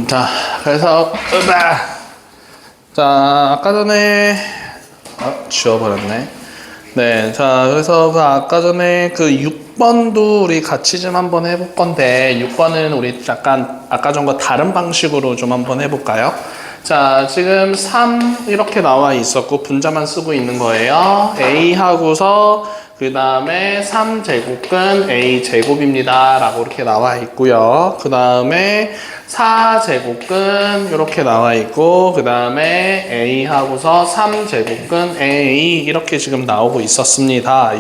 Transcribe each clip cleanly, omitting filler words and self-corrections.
자, 그래서 자, 아까 전에 지워버렸네. 네, 자, 그래서 아까 전에 그 6번도 우리 같이 좀 한번 해볼 건데 6번은 우리 약간 아까 전과 다른 방식으로 좀 한번 해볼까요? 자, 지금 3 이렇게 나와 있었고 분자만 쓰고 있는 거예요. A 하고서 그 다음에 3제곱근 A제곱입니다 라고 이렇게 나와 있고요. 그 다음에 4제곱근 이렇게 나와 있고 그 다음에 A 하고서 3제곱근 A 이렇게 지금 나오고 있었습니다.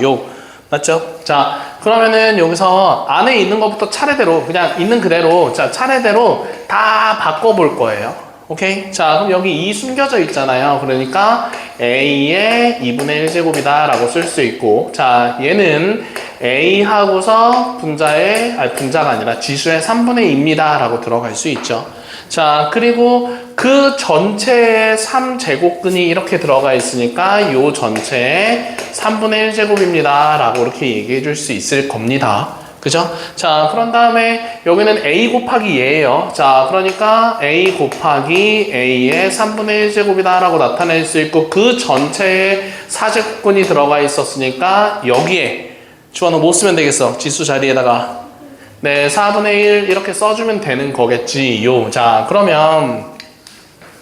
맞죠? 자, 그러면은 여기서 안에 있는 것부터 차례대로 그냥 있는 그대로 자 차례대로 다 바꿔볼 거예요. 오케이? 자, 그럼 여기 2 숨겨져 있잖아요. 그러니까 A의 2분의 1제곱이다 라고 쓸 수 있고 자, 얘는 A 하고서 분자가 아니라 지수의 3분의 2입니다 라고 들어갈 수 있죠. 자, 그리고 그 전체의 3제곱근이 이렇게 들어가 있으니까 요 전체의 3분의 1제곱입니다 라고 이렇게 얘기해 줄 수 있을 겁니다. 그죠? 자, 그런 다음에 여기는 A 곱하기 얘예요. 자, 그러니까 A 곱하기 A의 3분의 1제곱이다 라고 나타낼 수 있고 그 전체에 4제곱근이 들어가 있었으니까 여기에 주아 너 못 쓰면 되겠어. 지수 자리에다가 네, 4분의 1 이렇게 써주면 되는 거겠지요. 자, 그러면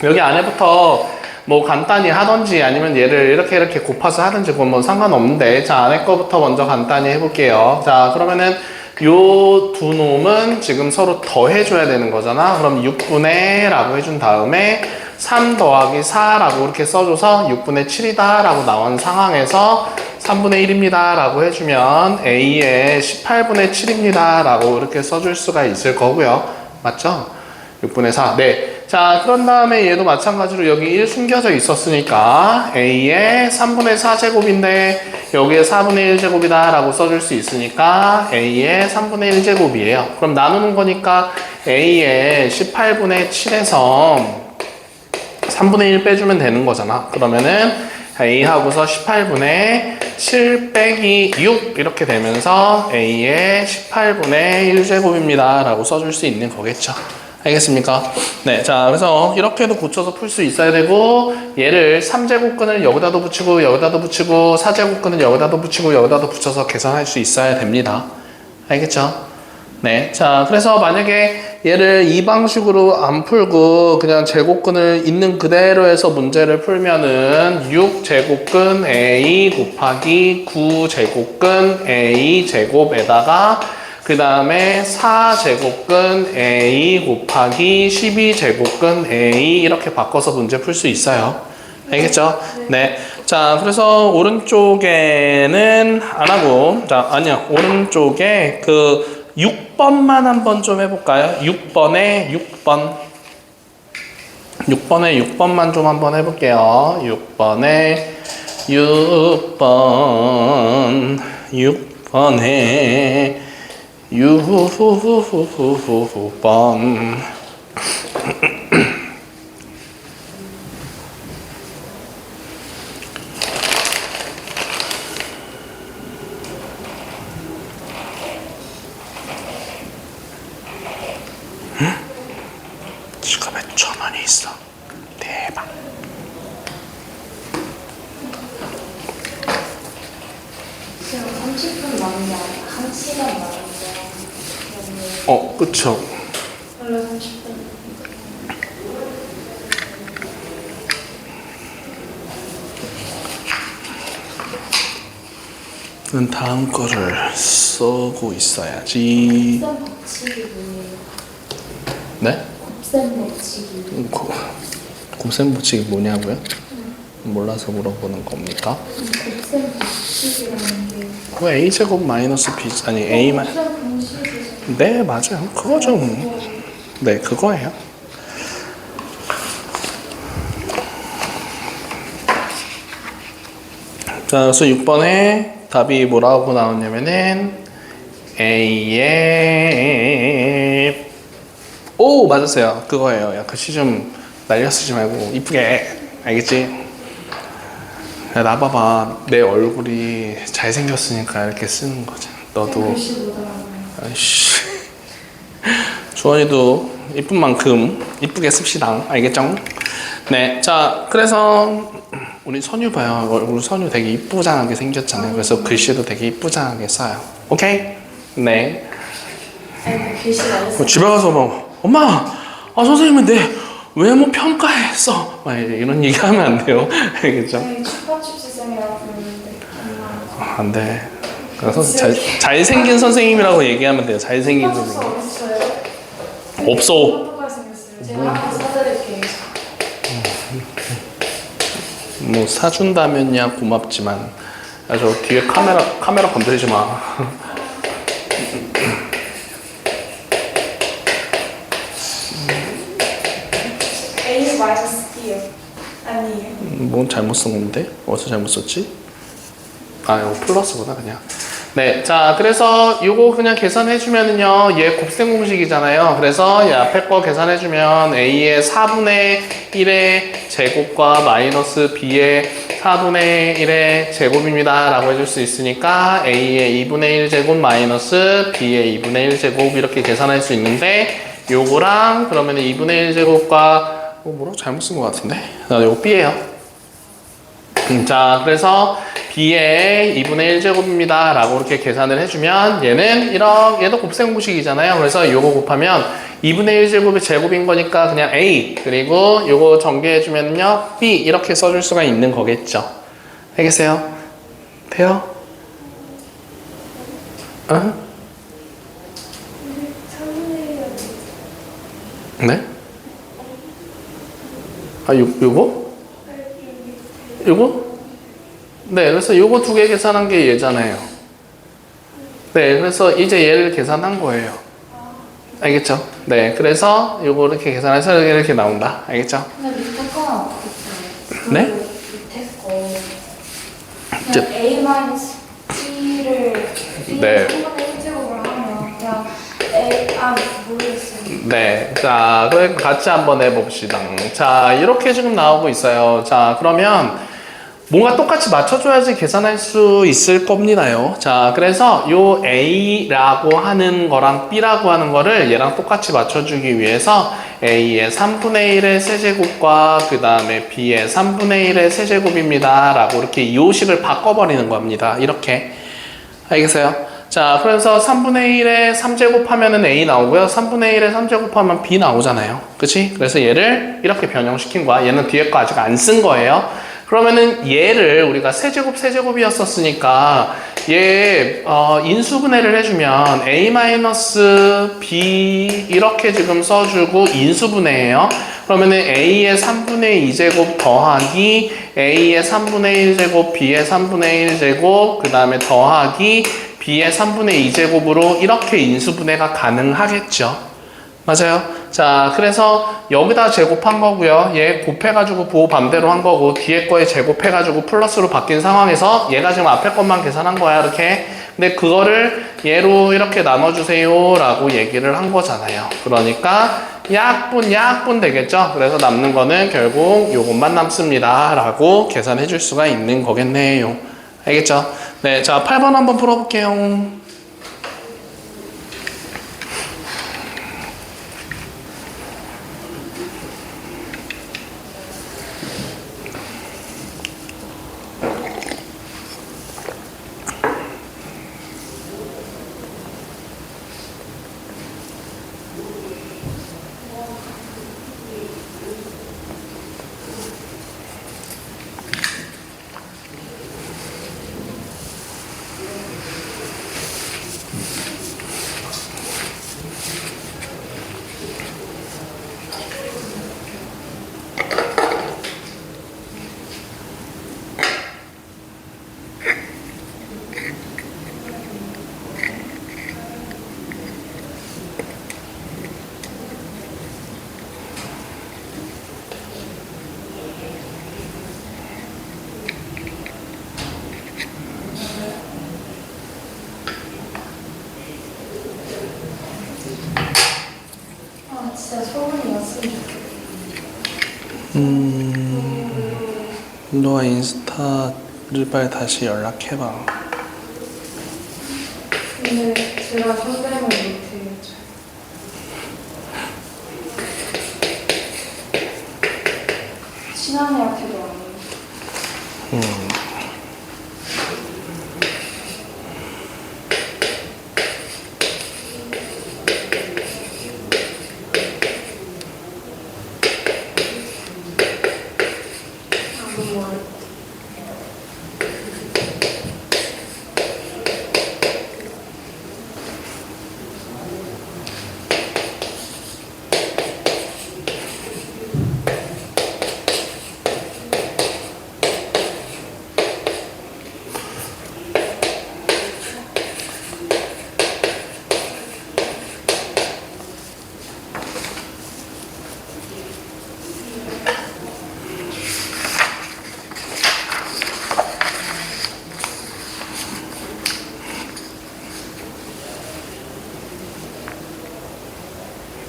여기 안에부터 뭐 간단히 하던지 아니면 얘를 이렇게 곱해서 하든지 그건 뭐 상관없는데 자, 안에 거부터 먼저 간단히 해볼게요. 자, 그러면은 요 두 놈은 지금 서로 더해줘야 되는 거잖아. 그럼 6분의 라고 해준 다음에 3 더하기 4 라고 이렇게 써줘서 6분의 7이다 라고 나온 상황에서 3분의 1입니다 라고 해주면 A의 18분의 7입니다 라고 이렇게 써줄 수가 있을 거고요. 맞죠? 6분의 4. 네. 자, 그런 다음에 얘도 마찬가지로 여기 1 숨겨져 있었으니까 A의 3분의 4제곱인데 여기에 4분의 1제곱이다 라고 써줄 수 있으니까 A의 3분의 1제곱이에요. 그럼 나누는 거니까 A의 18분의 7에서 3분의 1 빼주면 되는 거잖아. 그러면은 A 하고서 18분의 7 빼기 6 이렇게 되면서 A의 18분의 1제곱입니다 라고 써줄 수 있는 거겠죠. 알겠습니까? 네, 자, 그래서 이렇게도 고쳐서 풀 수 있어야 되고 얘를 3제곱근을 여기다도 붙이고 여기다도 붙이고 4제곱근을 여기다도 붙이고 여기다도 붙여서 계산할 수 있어야 됩니다. 알겠죠? 네, 자, 그래서 만약에 얘를 이 방식으로 안 풀고 그냥 제곱근을 있는 그대로 해서 문제를 풀면은 6제곱근 A 곱하기 9제곱근 A 제곱에다가 그 다음에 4제곱근 A 곱하기 12제곱근 A 이렇게 바꿔서 문제 풀 수 있어요. 알겠죠? 네. 자, 그래서 오른쪽에는 안 하고, 자, 아니야. 오른쪽에 그 6번만 한번 좀 해볼까요? 6번에 6번만 좀 한번 해볼게요. 6번에 6번에 6번 지갑에 1,000원이 있어. 대박. 지금 30분 남았는데 1시간 남았는데 그쵸. 원래 30분 는 다음 거를 쓰고 있어야지. 곱셈 법칙이 뭐예요? 네? 곱셈 법칙이 곱셈 법칙이 뭐냐고요? 몰라서 물어보는 겁니까? 곱셈 법칙이라는 게 그 A제곱 마이너스 B 아니 A만 곱셈 공식이죠. 네, 맞아요. 그거죠. 네, 그거예요. 자, 그래서 6번에 답이 뭐라고 나오냐면은 A의 오, 맞았어요. 그거예요. 약간 시좀 날려 쓰지 말고 이쁘게. 알겠지? 야, 나 봐봐. 내 얼굴이 잘생겼으니까 이렇게 쓰는 거잖아. 너도. 글씨 못 알아봐요. 아이씨. 주원이도 이쁜 만큼 이쁘게 씁시다. 알겠죠? 네, 자, 그래서 우리 선유 봐요. 우리 선유 되게 이쁘장하게 생겼잖아요. 그래서 글씨도 되게 이쁘장하게 써요. 오케이? 네. 아니 글씨가 어렸을 집에 가서 막 엄마, 아 선생님은 내 외모 평가했어. 막 이런 얘기 하면 안 돼요. 알겠죠? 때 축하축지생이라고 부르는데 엄마 안 돼. 그래서 잘생긴 선생님이라고 얘기하면 돼요. 잘생긴 축하축서 선생님. 어딨어요? 없어. 똑같이 생겼어요. 제가 한번 사드릴게요. 뭐 사준다면야 고맙지만, 아, 저 뒤에 카메라 건드리지 마. A 마이너스 D요. 아니에요. 뭔 잘못 쓴 건데? 어디서 잘못 썼지? 아, 이거 플러스구나, 그냥. 네, 자, 그래서 이거 그냥 계산해주면은요, 얘 곱셈 공식이잖아요. 그래서 이 앞에 거 계산해주면 A의 4분의 1의 제곱과 마이너스 B의 4분의 1의 제곱입니다. 라고 해줄 수 있으니까 A의 2분의 1 제곱 마이너스 B의 2분의 1 제곱 이렇게 계산할 수 있는데, 요거랑 그러면 2분의 1 제곱과 뭐라고 잘못 쓴 것 같은데? 요거 B예요. 자, 그래서 B의 2분의 1제곱입니다. 라고 이렇게 계산을 해주면 얘는 얘도 곱셈 공식이잖아요. 그래서 요거 곱하면 2분의 1제곱이 제곱인 거니까 그냥 A 그리고 요거 전개해주면요 B 이렇게 써줄 수가 있는 거겠죠. 알겠어요? 돼요? 어? 네? 아, 요거? 요거? 네, 그래서 요거 두 개 계산한 게 얘잖아요. 네, 그래서 이제 얘를 계산한 거예요. 알겠죠? 네, 그래서 요거 이렇게 계산해서 이렇게 나온다. 알겠죠? 근데 밑에 거는 어떻게 써요? 네? 밑에 거. 저- 그냥 A 마이너스 T를 네. 3분의 1제곱을 하면 그냥 모르겠어요. 네, 자, 그럼 같이 한번 해봅시다. 자, 이렇게 지금 나오고 있어요. 자, 그러면 뭔가 똑같이 맞춰줘야지 계산할 수 있을 겁니다요. 자, 그래서 요 A라고 하는 거랑 B라고 하는 거를 얘랑 똑같이 맞춰주기 위해서 A의 3분의 1의 세제곱과 그 다음에 B의 3분의 1의 세제곱입니다. 라고 이렇게 이 식을 바꿔버리는 겁니다. 이렇게. 알겠어요? 자, 그래서 3분의 1에 3제곱 하면은 A 나오고요. 3분의 1에 3제곱 하면 B 나오잖아요. 그치? 그래서 얘를 이렇게 변형시킨 거야. 얘는 뒤에 거 아직 안 쓴 거예요. 그러면은 얘를 우리가 세제곱이었었으니까 얘 인수분해를 해주면 A-B 이렇게 지금 써주고 인수분해해요. 그러면은 A의 3분의 2제곱 더하기 A의 3분의 1제곱 B의 3분의 1제곱 그 다음에 더하기 B의 3분의 2제곱으로 이렇게 인수분해가 가능하겠죠. 맞아요. 자, 그래서 여기다 제곱한 거고요. 얘 곱해가지고 보호 반대로 한 거고 뒤에 거에 제곱해가지고 플러스로 바뀐 상황에서 얘가 지금 앞에 것만 계산한 거야. 이렇게. 근데 그거를 얘로 이렇게 나눠주세요 라고 얘기를 한 거잖아요. 그러니까 약분 되겠죠. 그래서 남는 거는 결국 요것만 남습니다 라고 계산해 줄 수가 있는 거겠네요. 알겠죠? 네, 자 8번 한번 풀어볼게요. 진짜 소문이 났으면 좋겠다. 너가 인스타를 빨리 다시 연락해봐. 근데 제가 손대면 못해요. 친한 애한테도 아니에요.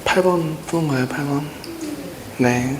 팔번 푸는 거예요, 8번. 네.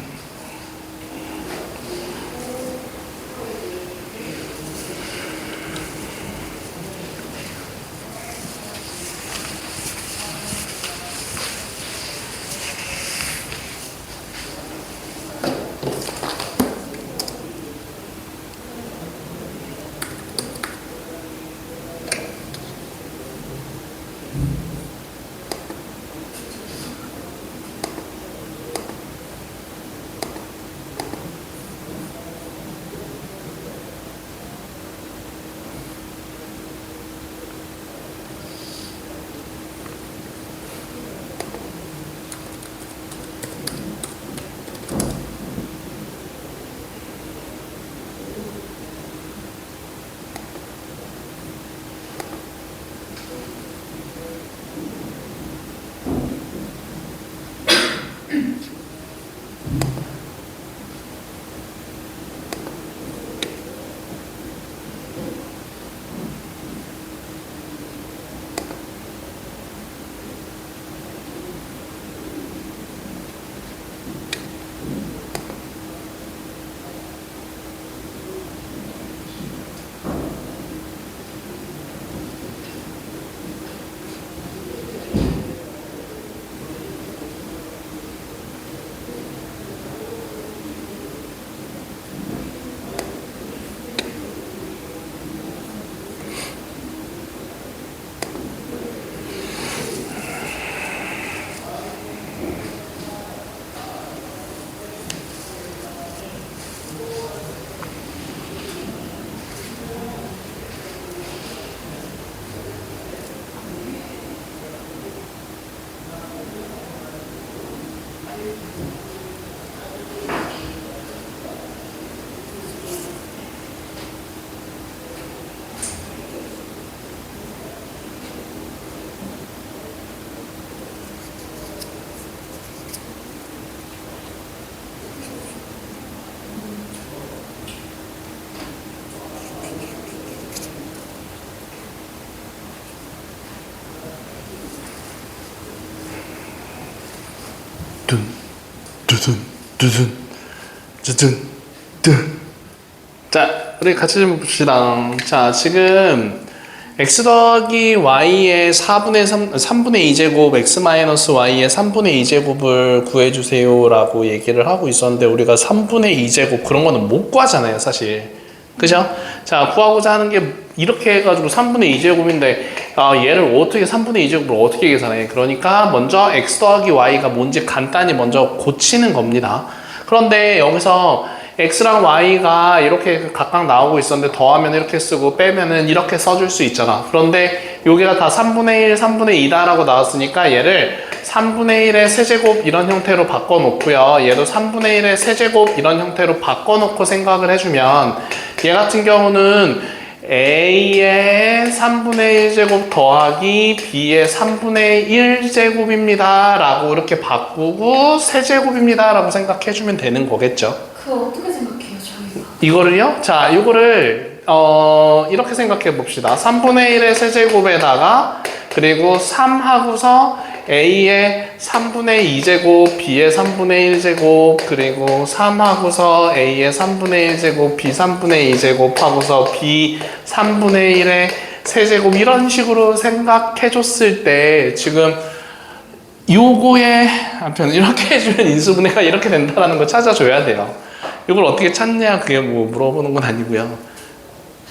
자, 우리 같이 좀 봅시다. 자, 지금 x 더하기 y의 3분의 2제곱 x 마이너스 y의 3분의 2제곱을 구해주세요 라고 얘기를 하고 있었는데 우리가 3분의 2제곱 그런 거는 못 구하잖아요, 사실. 그죠? 자, 구하고자 하는 게 이렇게 해가지고 3분의 2제곱인데 얘를 어떻게 3분의 2제곱을 어떻게 계산해? 그러니까 먼저 x 더하기 y가 뭔지 간단히 먼저 고치는 겁니다. 그런데 여기서 x랑 y가 이렇게 각각 나오고 있었는데 더하면 이렇게 쓰고 빼면은 이렇게 써줄 수 있잖아. 그런데 여기가 다 3분의 1, 3분의 2다라고 나왔으니까 얘를 3분의 1의 세제곱 이런 형태로 바꿔놓고요. 얘도 3분의 1의 세제곱 이런 형태로 바꿔놓고 생각을 해주면 얘 같은 경우는 A의 3분의 1제곱 더하기 B의 3분의 1제곱입니다 라고 이렇게 바꾸고 세제곱입니다 라고 생각해주면 되는 거겠죠. 그거 어떻게 생각해요, 저희가? 이거를요? 자, 이거를 이렇게 생각해 봅시다. 3분의 1의 세제곱에다가 그리고 3 하고서 A의 3분의 2제곱, B의 3분의 1제곱, 그리고 3 하고서 A의 3분의 1제곱, B 3분의 2제곱 하고서 B 3분의 1의 세제곱 이런 식으로 생각해 줬을 때 지금 요거의 한편 이렇게 해주면 인수분해가 이렇게 된다는 걸 찾아줘야 돼요. 이걸 어떻게 찾냐 그게 뭐 물어보는 건 아니고요.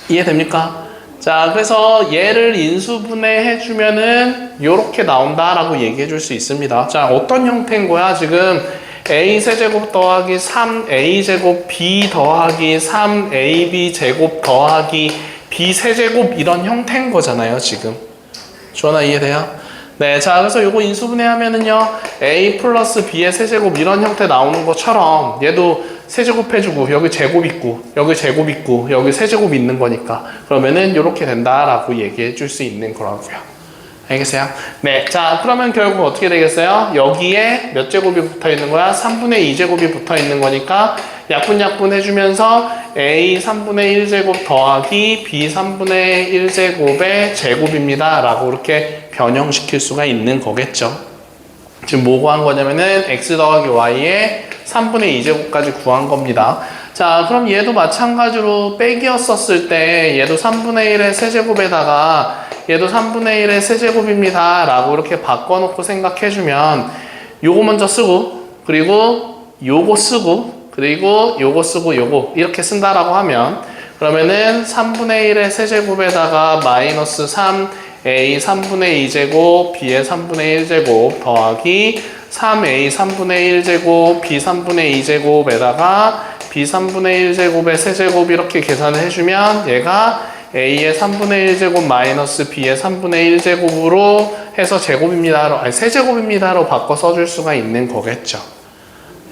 이해됩니까? 자, 그래서 얘를 인수분해 해주면은 요렇게 나온다라고 얘기해 줄 수 있습니다. 자, 어떤 형태인 거야? 지금 a 세제곱 더하기 3a제곱 b 더하기 3ab 제곱 더하기 b 세제곱 이런 형태인 거잖아요, 지금. 주원아 이해돼요? 네, 자, 그래서 요거 인수분해 하면은요, a 플러스 b의 세제곱 이런 형태 나오는 것처럼 얘도 세제곱 해주고, 여기 제곱 있고, 여기 제곱 있고, 여기 세제곱 있는 거니까. 그러면은 요렇게 된다라고 얘기해 줄 수 있는 거라고요. 알겠어요? 네, 자, 그러면 결국 어떻게 되겠어요? 여기에 몇 제곱이 붙어 있는 거야? 3분의 2제곱이 붙어 있는 거니까 약분 해주면서 a 3분의 1제곱 더하기 b 3분의 1제곱의 제곱입니다 라고 이렇게 변형시킬 수가 있는 거겠죠. 지금 뭐 구한 거냐면은 x 더하기 y의 3분의 2제곱까지 구한 겁니다. 자, 그럼 얘도 마찬가지로 빼기였었을 때 얘도 3분의 1의 세제곱에다가 얘도 3분의 1의 세제곱입니다 라고 이렇게 바꿔놓고 생각해주면 요거 먼저 쓰고 그리고 요거 쓰고 그리고 요거 쓰고 요거 이렇게 쓴다라고 하면 그러면은 3분의 1의 세제곱에다가 마이너스 3a 3분의 2제곱 b의 3분의 1제곱 더하기 3a 3분의 1제곱 b 3분의 2제곱에다가 b 3분의 1제곱의 세제곱 이렇게 계산을 해주면 얘가 a의 3분의 1제곱 마이너스 b의 3분의 1제곱으로 해서 제곱입니다로, 아니 세제곱입니다로 바꿔 써줄 수가 있는 거겠죠.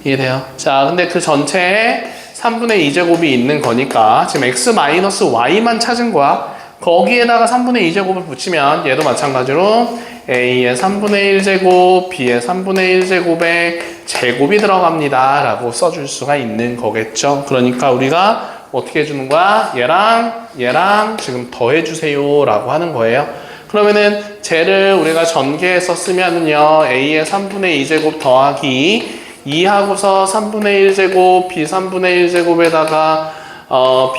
이해돼요? 자, 근데 그 전체에 3분의 2제곱이 있는 거니까 지금 x 마이너스 y만 찾은 거야. 거기에다가 3분의 2제곱을 붙이면 얘도 마찬가지로 a의 3분의 1제곱, b의 3분의 1제곱에 제곱이 들어갑니다 라고 써줄 수가 있는 거겠죠. 그러니까 우리가 어떻게 해주는 거야? 얘랑 지금 더해주세요 라고 하는 거예요. 그러면은 쟤를 우리가 전개해서 쓰면은요 a의 3분의 2제곱 더하기 2하고서 3분의 1제곱 b 3분의 1제곱에다가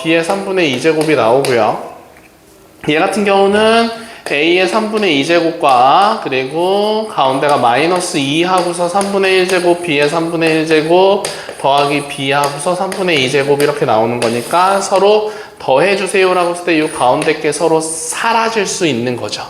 b의 3분의 2제곱이 나오고요. 얘 같은 경우는 a의 3분의 2제곱과 그리고 가운데가 마이너스 2하고서 3분의 1제곱 b의 3분의 1제곱 더하기 b하고서 3분의 2제곱 이렇게 나오는 거니까 서로 더해주세요 라고 했을 때 이 가운데 게 서로 사라질 수 있는 거죠.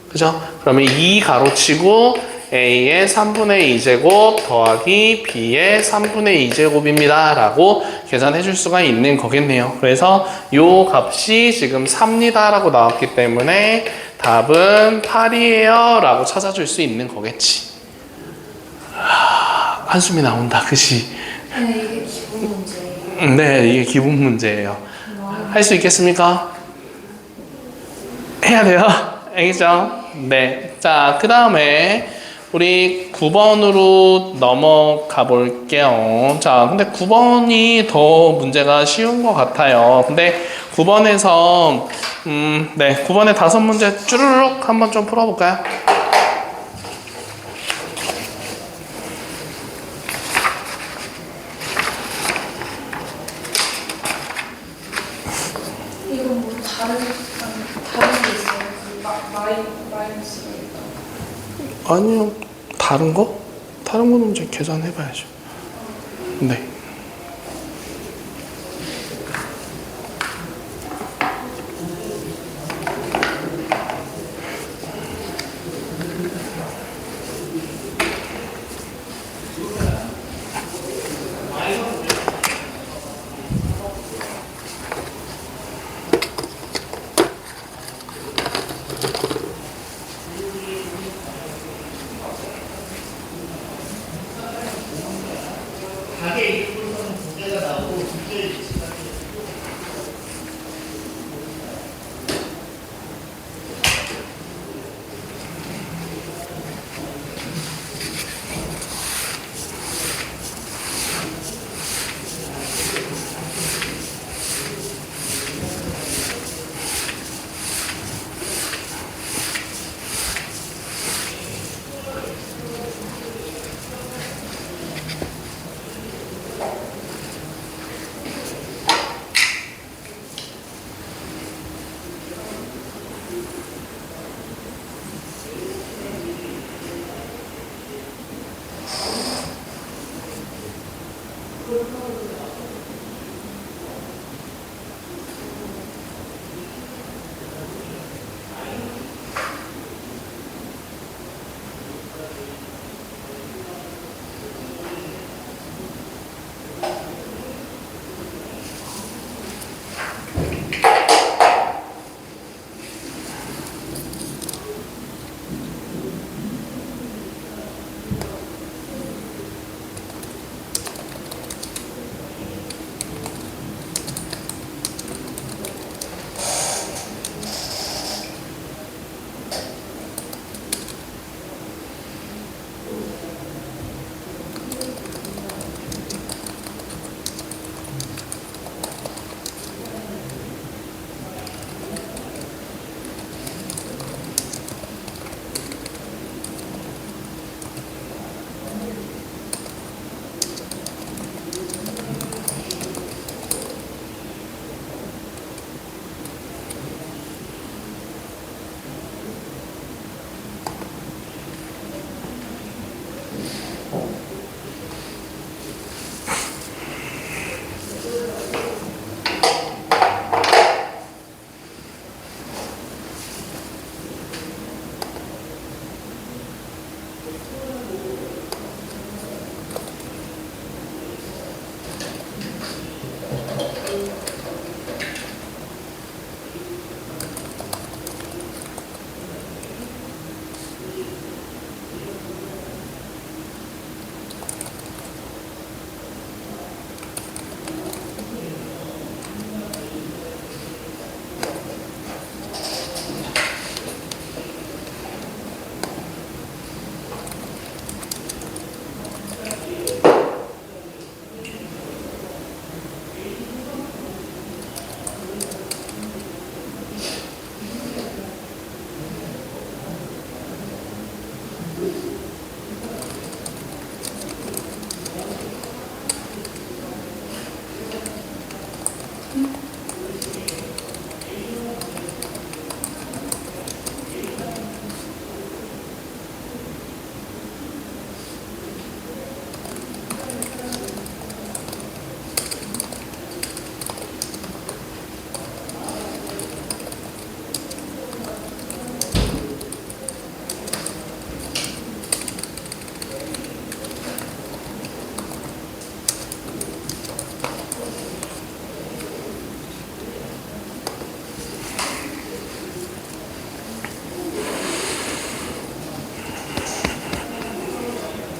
그죠? 그러면 2 가로치고 a의 3분의 2제곱 더하기 b의 3분의 2제곱입니다 라고 계산해 줄 수가 있는 거겠네요. 그래서 요 값이 지금 3입니다 라고 나왔기 때문에 답은 8이에요 라고 찾아줄 수 있는 거겠지. 한숨이 나온다, 그치? 네, 이게 기본 문제예요. 네, 이게 기본 문제예요. 할 수 있겠습니까? 해야 돼요. 알겠죠? 네. 자, 그 다음에 우리 9번으로 넘어가 볼게요. 자, 근데 9번이 더 문제가 쉬운 것 같아요. 근데 9번에서, 네, 9번에 5문제 쭈르륵 한번 좀 풀어볼까요? 이건 뭐 다른 게 있어요? 그 마이너스가 있다. 아니요. 다른 거? 다른 거는 이제 계산해봐야죠. 네.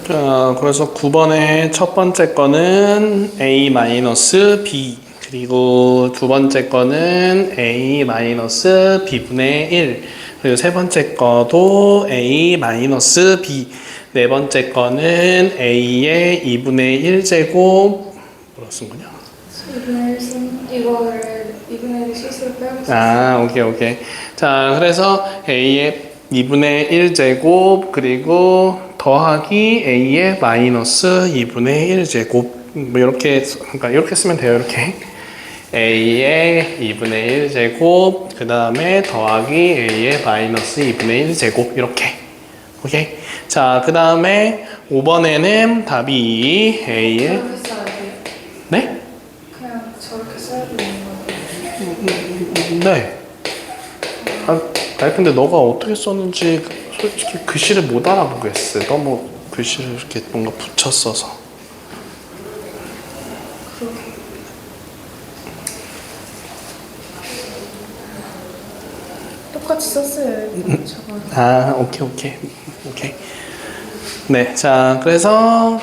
자, 그래서 9번의 첫 번째 거는 a-b, 그리고 두 번째 거는 a-b분의 1, 그리고 세 번째 거도 a-b, 네 번째 거는 a의 2분의 1제곱, 뭐라 쓴 거냐? 2분의 1 실수로 빼고 아, 오케이. 자, 그래서 a의 2분의 1제곱, 그리고 더하기 a의 마이너스 2분의 1제곱. 뭐 이렇게, 그러니까 이렇게 쓰면 돼요. 이렇게 a의 2분의 1제곱, 그 다음에 더하기 a의 마이너스 2분의 1제곱. 이렇게. 오케이. 자, 그 다음에 5번에는 답이 a의, 저렇게 써야 돼요? 네? 그냥 저렇게 써야 되는 거예요? 네. 아니 근데 너가 어떻게 썼는지 솔직히 글씨를 못 알아보겠어. 너무 글씨를 이렇게 뭔가 붙여 써서. 똑같이 썼어요. 저거. 아, 오케이. 네, 자, 그래서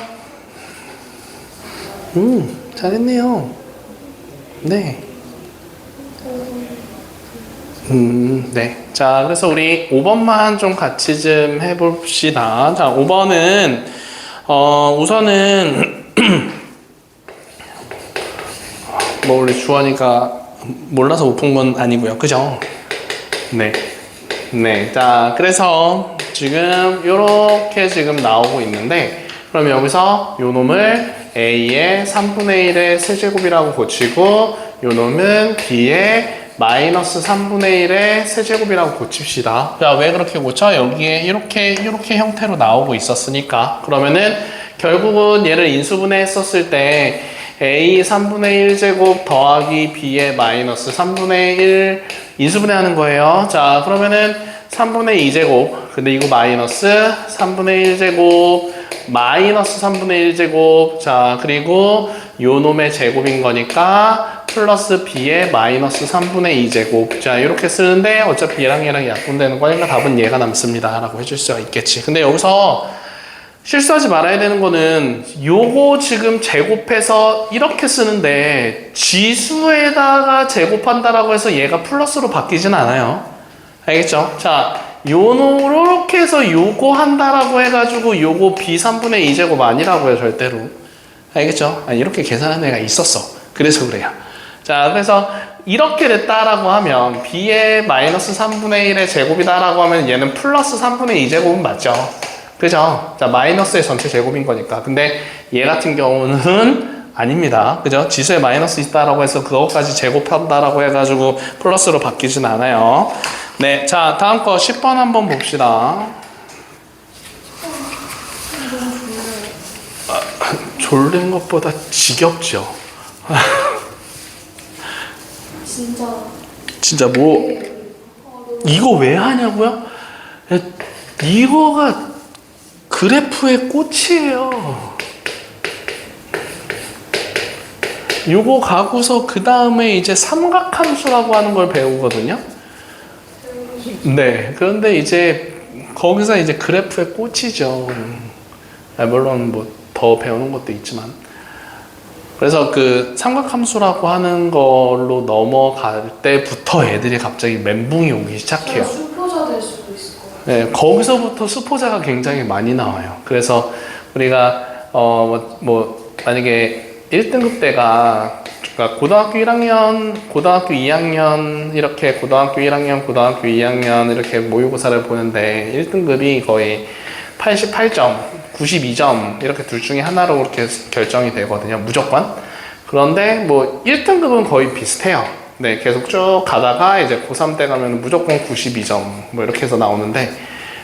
잘했네요. 네. 네. 자, 그래서 우리 5번만 좀 같이 좀 해봅시다. 자, 5번은, 우선은, 뭐, 우리 주원이가 몰라서 못 푼 건 아니고요. 그죠? 네. 네. 자, 그래서 지금 요렇게 지금 나오고 있는데, 그럼 여기서 요 놈을 A의 3분의 1의 세제곱이라고 고치고, 요 놈은 B의 마이너스 3분의 1의 세제곱이라고 고칩시다. 자, 왜 그렇게 고쳐? 여기에 이렇게 형태로 나오고 있었으니까. 그러면은 결국은 얘를 인수분해 했었을 때 A 3분의 1제곱 더하기 B의 마이너스 3분의 1 인수분해 하는 거예요. 자, 그러면은 3분의 2제곱. 근데 이거 마이너스 3분의 1제곱 마이너스 3분의 1제곱. 자, 그리고 요 놈의 제곱인 거니까 플러스 b의 마이너스 3분의 2제곱. 자, 이렇게 쓰는데 어차피 얘랑 약분되는 거니까 답은 얘가 남습니다 라고 해줄 수가 있겠지. 근데 여기서 실수하지 말아야 되는 거는 요거 지금 제곱해서 이렇게 쓰는데 지수에다가 제곱한다라고 해서 얘가 플러스로 바뀌진 않아요. 알겠죠? 자, 요렇게 해서 요거 한다라고 해가지고 요거 b 3분의 2제곱 아니라고요, 절대로. 알겠죠? 아니, 이렇게 계산하는 애가 있었어. 그래서 그래요. 자, 그래서 이렇게 됐다라고 하면 b의 마이너스 3분의 1의 제곱이다라고 하면 얘는 플러스 3분의 2제곱은 맞죠? 그죠? 자, 마이너스의 전체 제곱인 거니까. 근데 얘 같은 경우는 아닙니다. 그죠? 지수에 마이너스 있다라고 해서 그것까지 제곱한다라고 해가지고 플러스로 바뀌진 않아요. 네, 자, 다음 거 10번 한번 봅시다. 졸린 것보다 지겹죠. 진짜. 진짜 뭐 이거 왜 하냐고요? 이거가 그래프의 꽃이에요. 요거 가고서 그 다음에 이제 삼각함수라고 하는 걸 배우거든요. 네, 그런데 이제 거기서 이제 그래프의 꽃이죠. 물론 뭐 더 배우는 것도 있지만, 그래서 그 삼각함수라고 하는 걸로 넘어갈 때부터 애들이 갑자기 멘붕이 오기 시작해요. 수포자 될 수도 있을 것 같아요. 네, 거기서부터 수포자가 굉장히 많이 나와요. 그래서 우리가 만약에 1등급 때가, 그러니까 고등학교 1학년, 고등학교 2학년 이렇게 고등학교 1학년, 고등학교 2학년 이렇게 모의고사를 보는데 1등급이 거의 88점, 92점 이렇게 둘 중에 하나로 이렇게 결정이 되거든요. 무조건. 그런데 뭐 1등급은 거의 비슷해요. 네, 계속 쭉 가다가 이제 고3 때 가면 무조건 92점 뭐 이렇게 해서 나오는데,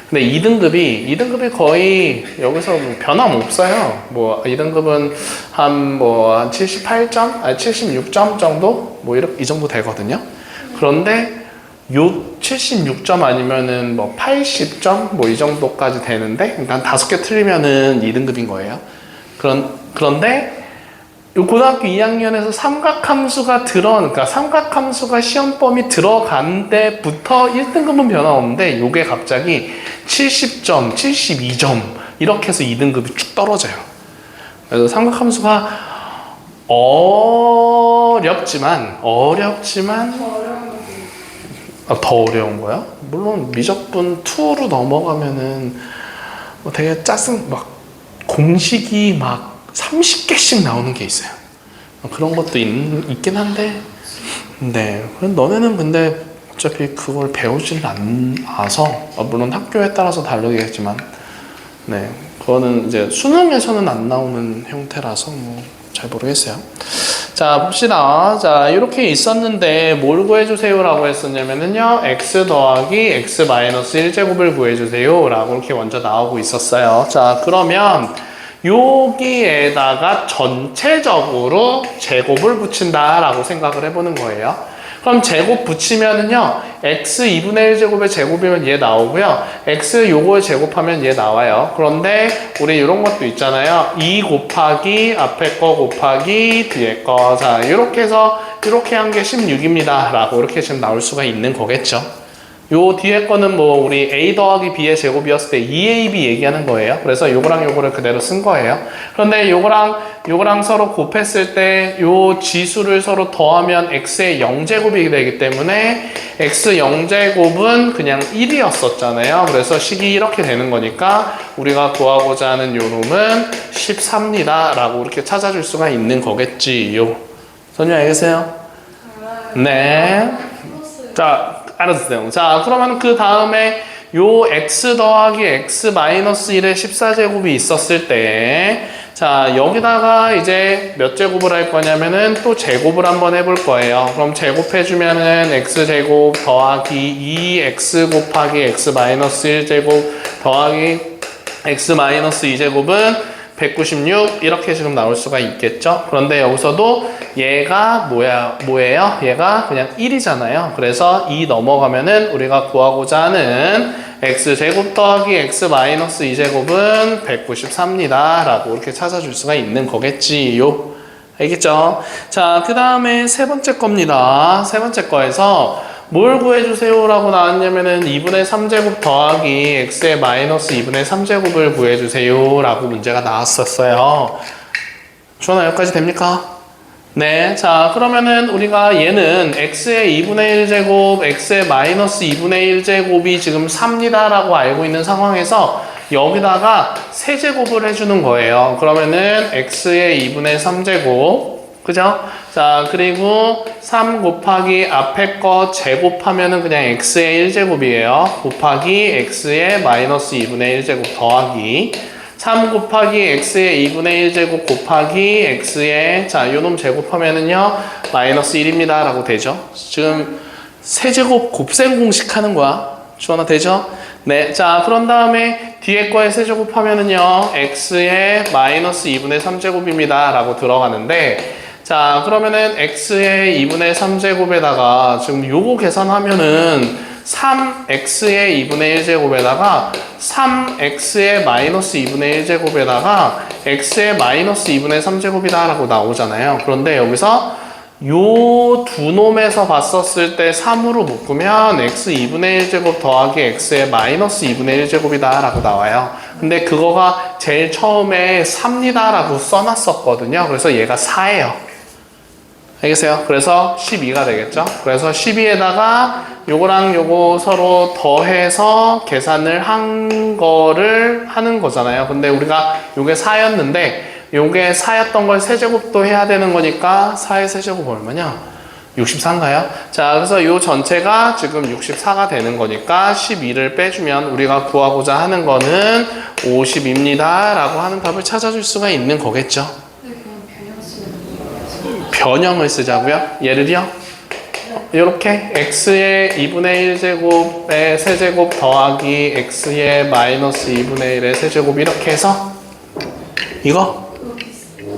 근데 2등급이 거의 여기서 뭐 변함없어요. 뭐 2등급은 한 78점, 76점 정도 뭐 이 정도 되거든요. 그런데 요 76점 아니면은 뭐 80점 뭐 이 정도까지 되는데, 그러니까 한 5개 틀리면은 2등급인 거예요. 그런데 요 고등학교 2학년에서 삼각함수가 그러니까 삼각함수가 시험 범위 들어간 데부터 1등급은 변함없는데, 요게 갑자기 70점, 72점 이렇게 해서 2등급이 쭉 떨어져요. 그래서 삼각함수가 어렵지만 더 어려운 거야? 물론 미적분 2로 넘어가면은 뭐 되게 막 공식이 막 30개씩 나오는 게 있어요. 그런 것도 있긴 한데, 네. 너네는 근데 어차피 그걸 배우질 않아서, 물론 학교에 따라서 다르겠지만, 네. 그거는 이제 수능에서는 안 나오는 형태라서 뭐 잘 모르겠어요. 자, 봅시다. 자, 이렇게 있었는데 뭘 구해주세요 라고 했었냐면은요, x 더하기 x 마이너스 1제곱을 구해주세요 라고 이렇게 먼저 나오고 있었어요. 자, 그러면 여기에다가 전체적으로 제곱을 붙인다 라고 생각을 해보는 거예요. 그럼 제곱 붙이면은요, x 2분의 1제곱의 제곱이면 얘 나오고요, x 요거에 제곱하면 얘 나와요. 그런데 우리 이런 것도 있잖아요. 2 곱하기 앞에 거 곱하기 뒤에 거. 자, 이렇게 해서 이렇게 한 게 16입니다 라고 이렇게 지금 나올 수가 있는 거겠죠. 요 뒤에 거는 뭐 우리 a 더하기 b의 제곱이었을 때 2ab 얘기하는 거예요. 그래서 요거랑 요거를 그대로 쓴 거예요. 그런데 요거랑 서로 곱했을 때 요 지수를 서로 더하면 x의 0제곱이 되기 때문에 x 0제곱은 그냥 1이었었잖아요. 그래서 식이 이렇게 되는 거니까 우리가 구하고자 하는 요 놈은 14입니다 라고 이렇게 찾아줄 수가 있는 거겠지요. 선생님 알겠어요? 네. 자, 알았어요. 자, 그러면 그 다음에 요 x 더하기 x 마이너스 1의 14제곱이 있었을 때, 자, 여기다가 이제 몇 제곱을 할 거냐면은 또 제곱을 한번 해볼 거예요. 그럼 제곱해주면은 x제곱 더하기 2x 곱하기 x 마이너스 1제곱 더하기 x 마이너스 2제곱은 196 이렇게 지금 나올 수가 있겠죠. 그런데 여기서도 얘가 뭐예요? 얘가 그냥 1이잖아요. 그래서 2 넘어가면은 우리가 구하고자 하는 x제곱 더하기 x 마이너스 2제곱은 194입니다 라고 이렇게 찾아줄 수가 있는 거겠지요. 알겠죠? 자, 그 다음에 세 번째 겁니다. 세 번째 거에서 뭘 구해주세요 라고 나왔냐면은 2분의 3제곱 더하기 x의 마이너스 2분의 3제곱을 구해주세요 라고 문제가 나왔었어요. 주원아, 여기까지 됩니까? 네. 자, 그러면은 우리가 얘는 x의 2분의 1제곱, x의 마이너스 2분의 1제곱이 지금 3이다 라고 알고 있는 상황에서 여기다가 세제곱을 해주는 거예요. 그러면은 x의 2분의 3제곱, 그죠? 자, 그리고 3 곱하기 앞에 거 제곱하면은 그냥 x의 1제곱이에요. 곱하기 x의 마이너스 2분의 1제곱 더하기 3 곱하기 x의 2분의 1제곱 곱하기 x의, 자, 요놈 제곱하면은요, 마이너스 1입니다 라고 되죠. 지금 세제곱 곱셈 공식 하는 거야. 주원아 되죠? 네. 자, 그런 다음에 뒤에 거에 세제곱하면은요 x의 마이너스 2분의 3제곱입니다 라고 들어가는데, 자 그러면은 x의 2분의 3제곱에다가 지금 요거 계산하면은 3x의 2분의 1제곱에다가 3x의 마이너스 2분의 1제곱에다가 x의 마이너스 2분의 3제곱이다 라고 나오잖아요. 그런데 여기서 요 두 놈에서 봤었을 때 3으로 묶으면 x 2분의 1제곱 더하기 x의 마이너스 2분의 1제곱이다 라고 나와요. 근데 그거가 제일 처음에 3이다 라고 써놨었거든요. 그래서 얘가 4예요. 알겠어요? 그래서 12가 되겠죠? 그래서 12에다가 요거랑 요거 서로 더해서 계산을 한 거를 하는 거잖아요. 근데 우리가 요게 4였는데 요게 4였던 걸 세제곱도 해야 되는 거니까 4의 세제곱 얼마냐? 64인가요? 자, 그래서 요 전체가 지금 64가 되는 거니까 12를 빼주면 우리가 구하고자 하는 거는 50입니다 라고 하는 답을 찾아줄 수가 있는 거겠죠. 네, 그냥 변형 쓰는 거예요. 변형을 쓰자고요? 예를요? 이렇게 x의 2분의 1제곱의 세제곱 더하기 x의 마이너스 2분의 1의 세제곱 이렇게 해서 이거?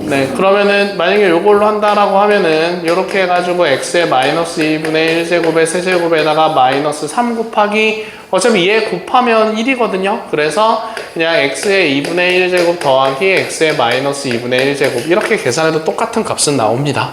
네, 그러면은 만약에 요걸로 한다라고 하면은 요렇게 해가지고 x의 마이너스 2분의 1제곱의 세제곱에다가 마이너스 3 곱하기 어차피 얘 곱하면 1이거든요. 그래서 그냥 x의 2분의 1제곱 더하기 x의 마이너스 2분의 1제곱 이렇게 계산해도 똑같은 값은 나옵니다.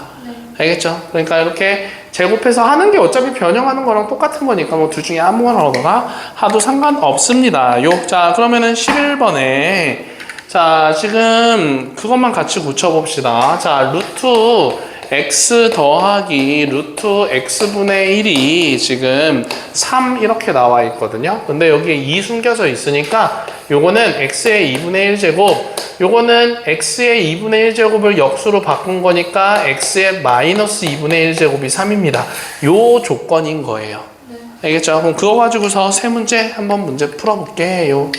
알겠죠? 그러니까 이렇게 제곱해서 하는 게 어차피 변형하는 거랑 똑같은 거니까 뭐 둘 중에 아무거나 하도 상관없습니다. 자, 그러면은 11번에 자, 지금 그것만 같이 고쳐봅시다. 자, 루트 x 더하기 루트 x분의 1이 지금 3 이렇게 나와 있거든요. 근데 여기에 2 숨겨져 있으니까 요거는 x의 2분의 1제곱, 요거는 x의 2분의 1제곱을 역수로 바꾼 거니까 x의 마이너스 2분의 1제곱이 3입니다. 요 조건인 거예요. 알겠죠? 그럼 그거 가지고서 세 문제 한번 문제 풀어볼게요.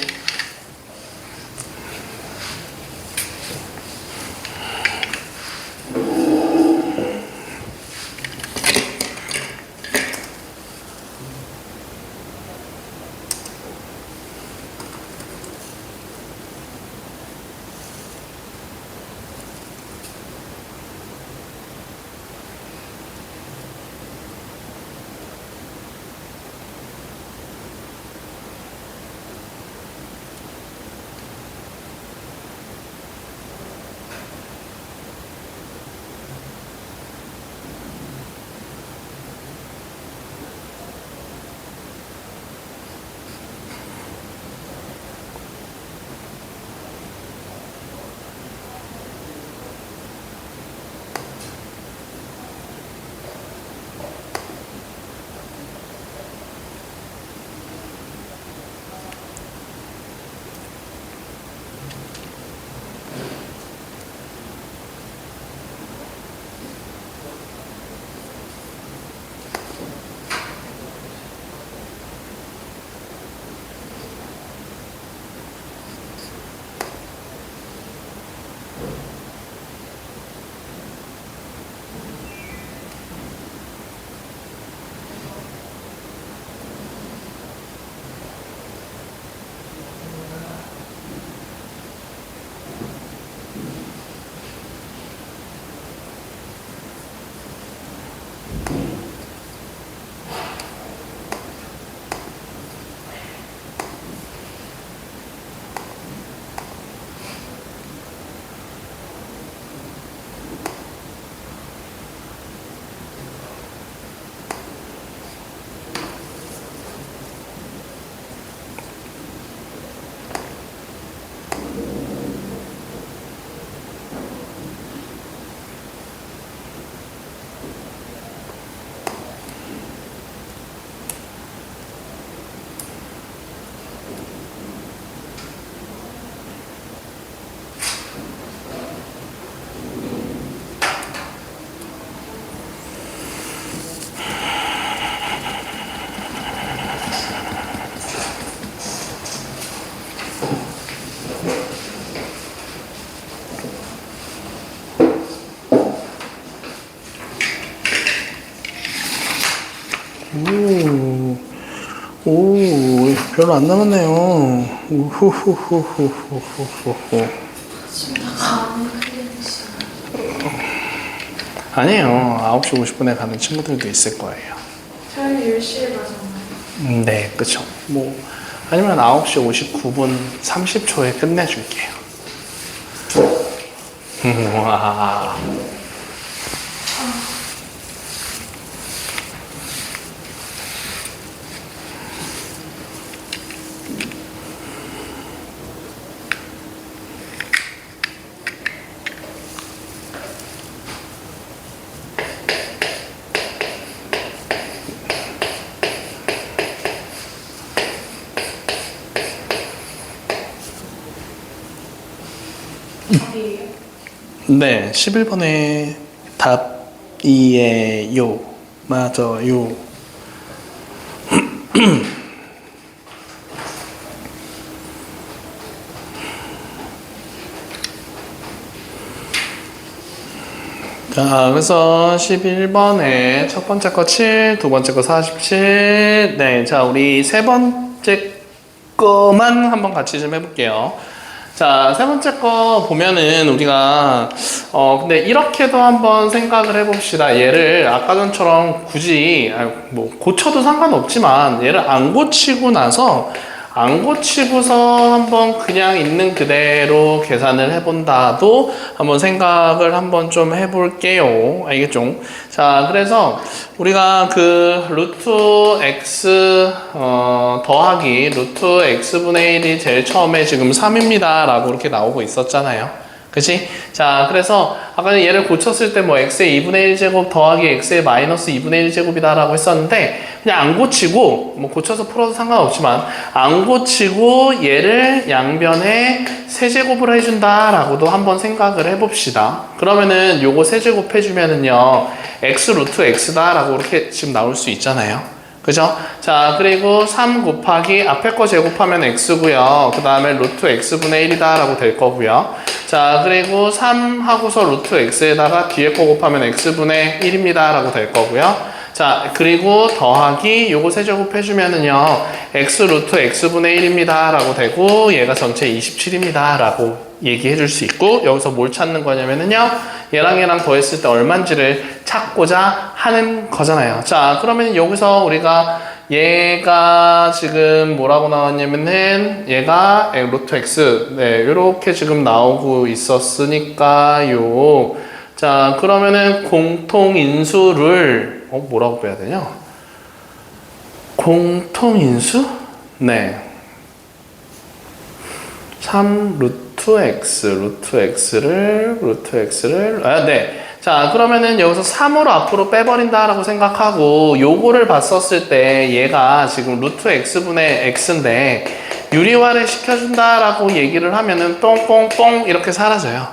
별로 안 남았네요. 우후후후후후후후. 지금 다 가는 클리닉이시. 아니에요. 9시 50분에 가는 친구들도 있을 거예요. 저희 10시에 가잖아요. 네, 그쵸. 뭐, 아니면 9시 59분 30초에 끝내줄게요. 와. 어디예요? 네, 11번에 답이에요. 맞아요. 자, 그래서 11번에 첫 번째 거 7, 두 번째 거 47. 네, 자, 우리 세 번째 거만 한번 같이 좀 해볼게요. 자, 세 번째 거 보면은 우리가 근데 이렇게도 한번 생각을 해봅시다. 얘를 아까 전처럼 굳이 뭐 고쳐도 상관없지만 얘를 안 고치고 나서 안 고치고서 한번 그냥 있는 그대로 계산을 해본다도 한번 생각을 한번 좀 해볼게요. 알겠죠? 자, 그래서 우리가 그 루트 x 더하기 루트 x분의 1이 제일 처음에 지금 3입니다 라고 이렇게 나오고 있었잖아요. 그치? 자, 그래서 아까 얘를 고쳤을 때 뭐 x의 2분의 1제곱 더하기 x의 마이너스 2분의 1제곱이다 라고 했었는데 그냥 안 고치고 뭐 고쳐서 풀어도 상관없지만 안 고치고 얘를 양변에 세제곱을 해준다 라고도 한번 생각을 해봅시다. 그러면은 요거 세제곱 해주면은요 x 루트 x다 라고 이렇게 지금 나올 수 있잖아요. 그죠? 자, 그리고 3 곱하기 앞에 거 제곱하면 x고요. 그 다음에 루트 x분의 1이다 라고 될 거고요. 자, 그리고 3 하고서 루트 x에다가 뒤에 거 곱하면 x분의 1입니다 라고 될 거고요. 자, 그리고 더하기 요거 세제곱 해주면은요 x 루트 x분의 1입니다 라고 되고 얘가 전체 27입니다 라고 얘기해 줄 수 있고 여기서 뭘 찾는 거냐면은요 얘랑 더했을 때 얼만지를 찾고자 하는 거잖아요. 자, 그러면 여기서 우리가 얘가 지금 뭐라고 나왔냐면은 얘가 루트 x 네 이렇게 지금 나오고 있었으니까요. 자, 그러면은 공통인수를 뭐라고 빼야 되냐? 공통인수? 네. 3 루트 x를 네. 자, 그러면은 여기서 3으로 앞으로 빼버린다라고 생각하고 요거를 봤었을 때 얘가 지금 루트 x분의 x인데 유리화를 시켜준다라고 얘기를 하면은 뽕뽕뽕 이렇게 사라져요.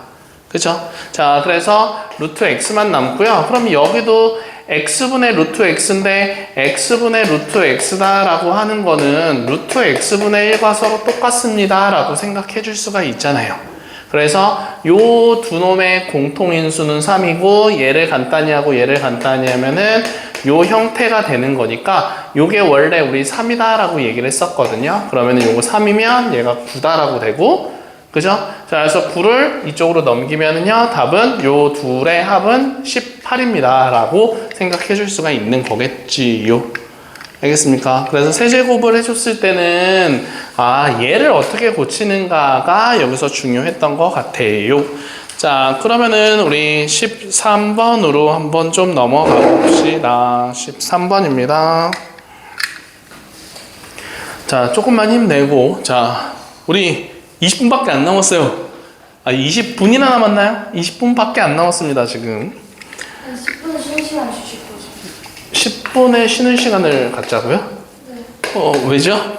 그죠? 자, 그래서 루트 x만 남고요. 그럼 여기도 x분의 루트 x인데 x분의 루트 x다 라고 하는 거는 루트 x분의 1과 서로 똑같습니다 라고 생각해 줄 수가 있잖아요. 그래서 요 두 놈의 공통인수는 3이고 얘를 간단히 하고 얘를 간단히 하면은 요 형태가 되는 거니까 요게 원래 우리 3이다 라고 얘기를 했었거든요. 그러면은 요거 3이면 얘가 9다 라고 되고 그죠? 자, 그래서 9를 이쪽으로 넘기면은요, 답은 요 둘의 합은 18입니다. 라고 생각해 줄 수가 있는 거겠지요. 알겠습니까? 그래서 세제곱을 해줬을 때는, 얘를 어떻게 고치는가가 여기서 중요했던 것 같아요. 자, 그러면은 우리 13번으로 한번 좀 넘어가 봅시다. 13번입니다. 자, 조금만 힘내고, 자, 우리 20분밖에 안 남았어요. 20분이나 남았나요? 20분밖에 안 남았습니다, 지금. 10분에 쉬는 시간 주실 거죠? 10분의 쉬는 시간을 갖자고요? 네. 왜죠?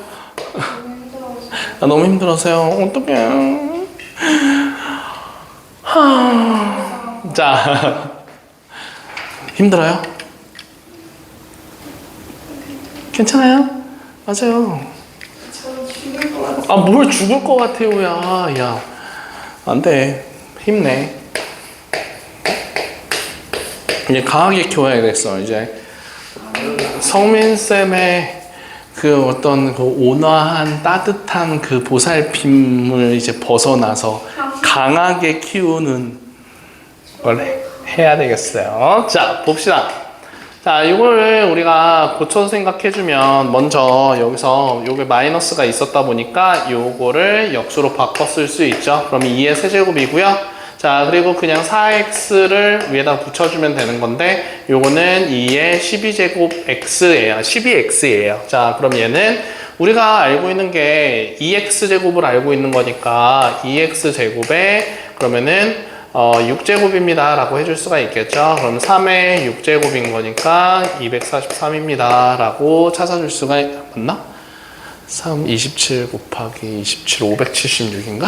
너무 힘들어서. 너무 힘들어서요. 어떡해. 자, 힘들어요? 괜찮아요? 맞아요. 저는 죽을 것 같아요. 뭘 죽을 것 같아요, 야. 안 돼. 힘내. 이제 강하게 키워야겠어. 이제 성민쌤의 그 어떤 그 온화한 따뜻한 그 보살핌을 이제 벗어나서 강하게 키우는 걸 해야 되겠어요. 자, 봅시다. 자, 이걸 우리가 고쳐서 생각해주면 먼저 여기서 요게 마이너스가 있었다 보니까 요거를 역수로 바꿔 쓸 수 있죠. 그러면 2의 세제곱이고요. 자, 그리고 그냥 4x를 위에다 붙여주면 되는 건데 요거는 2의 12제곱 x예요. 12x예요. 자, 그럼 얘는 우리가 알고 있는 게 2x제곱을 알고 있는 거니까 2x제곱에 그러면은 6제곱입니다 라고 해줄 수가 있겠죠. 그럼 3의 6제곱인 거니까 243입니다 라고 찾아줄 수가 맞나? 27 곱하기 27 576인가?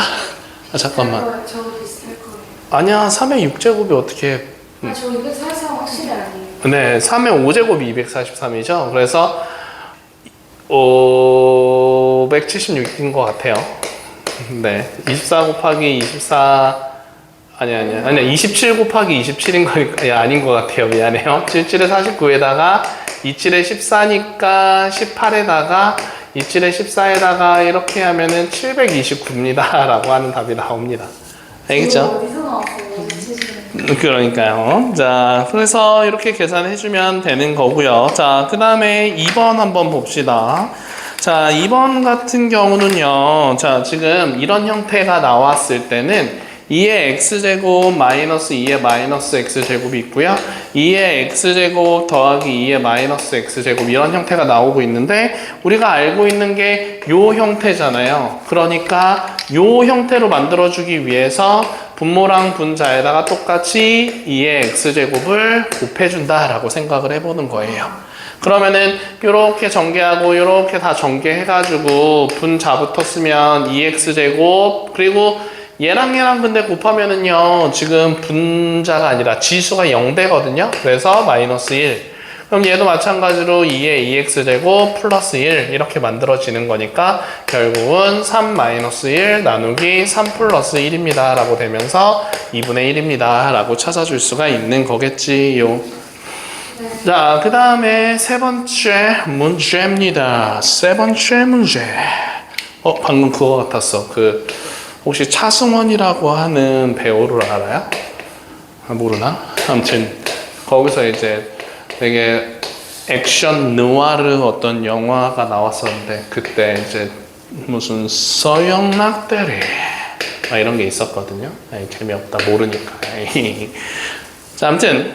아, 잠깐만. 저거 비슷할 거예요. 아니야, 3의 6제곱이 어떻게 아, 저 243 확실히 아니에요. 네, 3의 5제곱이 243이죠. 그래서 576인 것 같아요. 네, 24 곱하기 24 아니 27 곱하기 27인 거니까 아닌 것 같아요. 미안해요. 77에 49에다가 27에 14니까 18에다가 27에 14에다가 이렇게 하면은 729입니다 라고 하는 답이 나옵니다. 알겠죠? 어디서 나왔어요? 그러니까요. 자, 그래서 이렇게 계산해주면 되는 거고요. 자, 그 다음에 2번 한번 봅시다. 자, 2번 같은 경우는요. 자, 지금 이런 형태가 나왔을 때는 2의 x제곱 마이너스 2의 마이너스 x제곱이 있고요. 2의 x제곱 더하기 2의 마이너스 x제곱 이런 형태가 나오고 있는데 우리가 알고 있는 게 요 형태잖아요. 그러니까 요 형태로 만들어주기 위해서 분모랑 분자에다가 똑같이 2의 x제곱을 곱해준다 라고 생각을 해보는 거예요. 그러면은 요렇게 전개하고 요렇게 다 전개해가지고 분자부터 쓰면 2x제곱 그리고 얘랑 근데 곱하면은요 지금 분자가 아니라 지수가 0되거든요. 그래서 마이너스 1. 그럼 얘도 마찬가지로 2의 2x제곱 플러스 1 이렇게 만들어지는 거니까 결국은 3 마이너스 1 나누기 3 플러스 1입니다 라고 되면서 2분의 1입니다 라고 찾아줄 수가 있는 거겠지요. 자, 그 다음에 세 번째 문제입니다. 세 번째 문제. 방금 그거 같았어. 혹시 차승원이라고 하는 배우를 알아요? 모르나? 아무튼 거기서 이제 되게 액션 느와르 어떤 영화가 나왔었는데 그때 이제 무슨 서영락대리 이런 게 있었거든요. 재미없다 모르니까. 자, 아무튼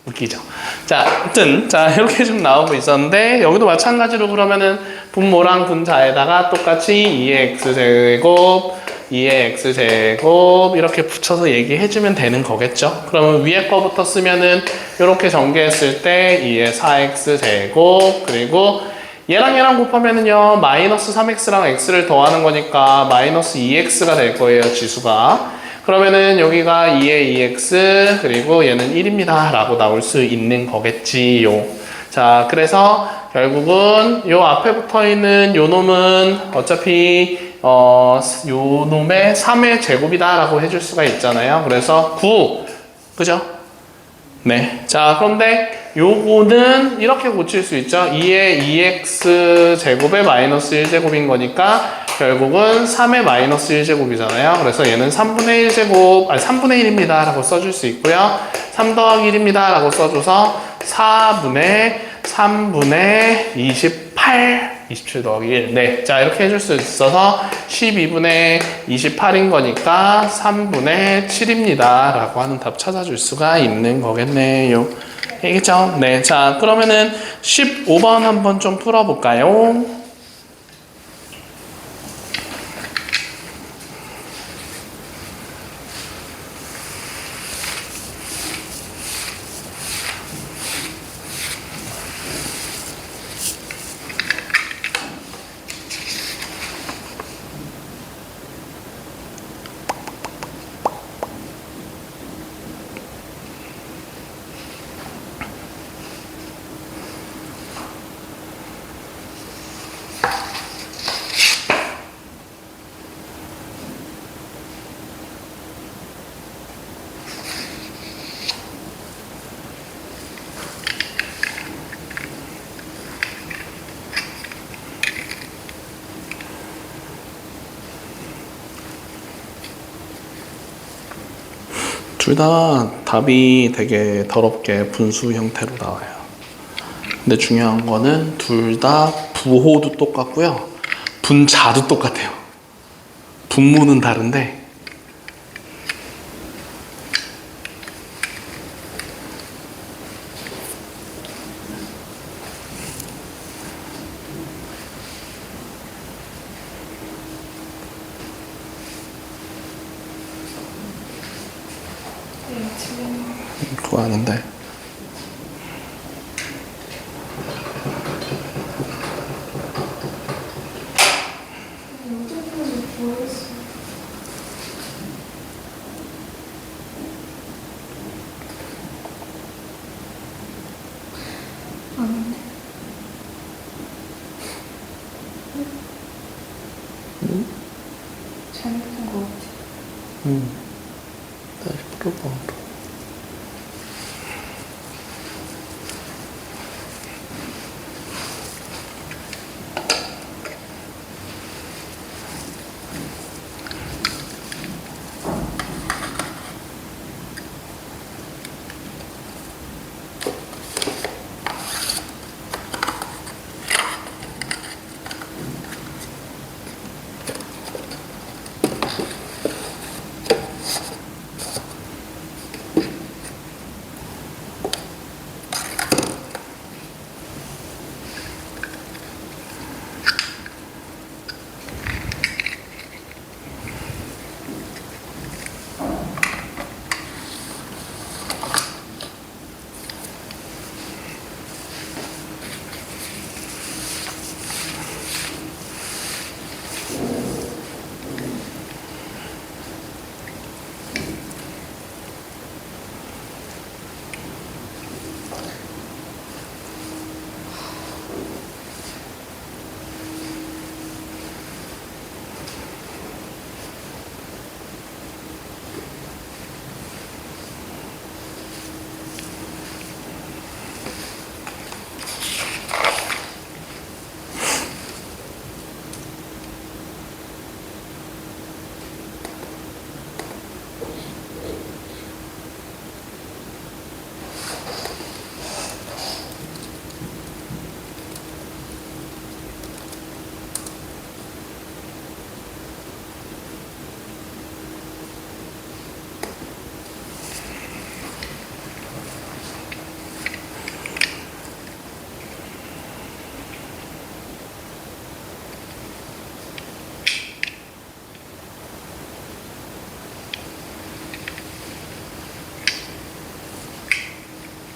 웃기죠. 자, 아무튼 자 이렇게 좀 나오고 있었는데 여기도 마찬가지로 그러면은 분모랑 분자에다가 똑같이 2의 x제곱 2의 x제곱 이렇게 붙여서 얘기해주면 되는 거겠죠. 그러면 위에 거부터 쓰면은 이렇게 전개했을 때 2의 4x제곱 그리고 얘랑 곱하면은요 마이너스 3x랑 x를 더하는 거니까 마이너스 2x가 될 거예요. 지수가. 그러면은 여기가 2의 2x 그리고 얘는 1입니다 라고 나올 수 있는 거겠지요. 자, 그래서 결국은 요 앞에 붙어 있는 요 놈은 어차피 요 놈의 3의 제곱이다 라고 해줄 수가 있잖아요. 그래서 9 그죠? 네. 자, 그런데 요거는 이렇게 고칠 수 있죠. 2의 2x 제곱의 마이너스 1제곱인 거니까 결국은 3의 마이너스 1제곱이잖아요. 그래서 얘는 3분의 1제곱, 3분의 1입니다 라고 써줄 수 있고요. 3 더하기 1입니다 라고 써줘서 3분의 28, 27 더하기 1. 네. 자, 이렇게 해줄 수 있어서 12분의 28인 거니까 3분의 7입니다 라고 하는 답 찾아줄 수가 있는 거겠네요. 알겠죠? 네. 자, 그러면은 15번 한번 좀 풀어볼까요? 둘 다 답이 되게 더럽게 분수 형태로 나와요. 근데 중요한 거는 둘 다 부호도 똑같고요. 분자도 똑같아요. 분모는 다른데 네, 지금 그거 아닌데. 어떻게 모르겠어. 아닌데. 잘못한 거 같아. 다시 풀어봐.